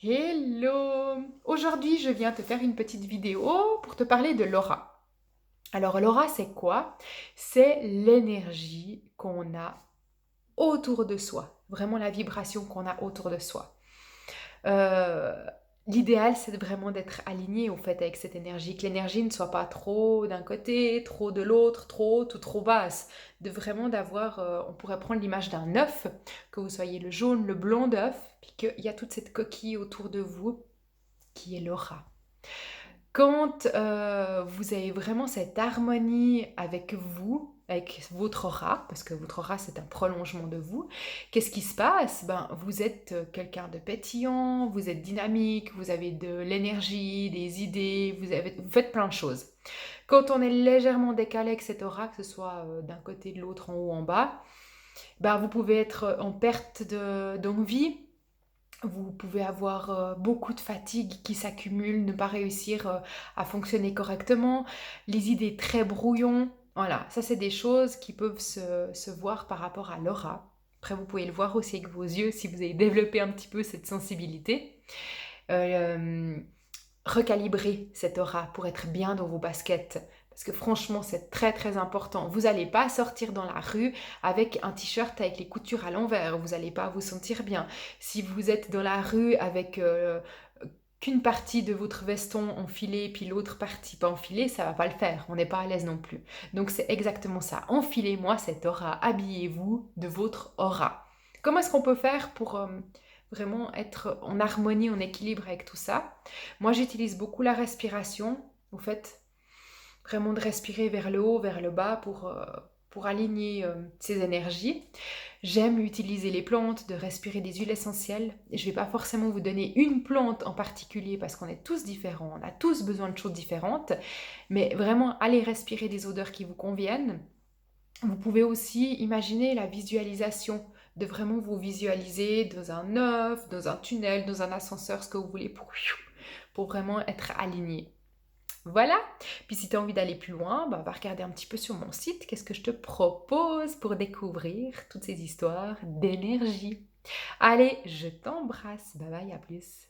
Hello! Aujourd'hui, je viens te faire une petite vidéo pour te parler de l'aura. Alors, l'aura, c'est quoi? C'est l'énergie qu'on a autour de soi, vraiment la vibration qu'on a autour de soi. Heu, L'idéal, c'est vraiment d'être aligné, au fait, avec cette énergie, que l'énergie ne soit pas trop d'un côté, trop de l'autre, trop haute ou trop basse. De vraiment d'avoir, on pourrait prendre l'image d'un œuf, que vous soyez le jaune, le blanc d'œuf, puis qu'il y a toute cette coquille autour de vous qui est l'aura. Quand, vous avez vraiment cette harmonie avec vous, avec votre aura, parce que votre aura, c'est un prolongement de vous, qu'est-ce qui se passe? Ben, vous êtes, quelqu'un de pétillant, vous êtes dynamique, vous avez de l'énergie, des idées, vous faites plein de choses. Quand on est légèrement décalé avec cette aura, que ce soit, d'un côté, de l'autre, en haut, en bas, ben, vous pouvez être en perte d'envie, vous pouvez avoir beaucoup de fatigue qui s'accumule, ne pas réussir à fonctionner correctement, les idées très brouillons. Voilà, ça c'est des choses qui peuvent se voir par rapport à l'aura. Après, vous pouvez le voir aussi avec vos yeux si vous avez développé un petit peu cette sensibilité. Euh, Recalibrer cette aura pour être bien dans vos baskets. Parce que franchement, c'est très très important. Vous n'allez pas sortir dans la rue avec un t-shirt avec les coutures à l'envers. Vous n'allez pas vous sentir bien. Si vous êtes dans la rue avec qu'une partie de votre veston enfilée puis l'autre partie pas enfilée, ça va pas le faire. On n'est pas à l'aise non plus. Donc c'est exactement ça. Enfilez-moi cette aura. Habillez-vous de votre aura. Comment est-ce qu'on peut faire pour vraiment être en harmonie, en équilibre avec tout ça? Moi, j'utilise beaucoup la respiration, au fait, vraiment de respirer vers le haut, vers le bas pour aligner ces énergies. J'aime utiliser les plantes, de respirer des huiles essentielles. Je ne vais pas forcément vous donner une plante en particulier parce qu'on est tous différents, on a tous besoin de choses différentes, mais vraiment aller respirer des odeurs qui vous conviennent. Vous pouvez aussi imaginer la visualisation, de vraiment vous visualiser dans un œuf, dans un tunnel, dans un ascenseur, ce que vous voulez pour vraiment être aligné. Voilà. Puis si tu as envie d'aller plus loin, bah, va regarder un petit peu sur mon site. Qu'est-ce que je te propose pour découvrir toutes ces histoires d'énergie? Allez, je t'embrasse. Bye bye, à plus.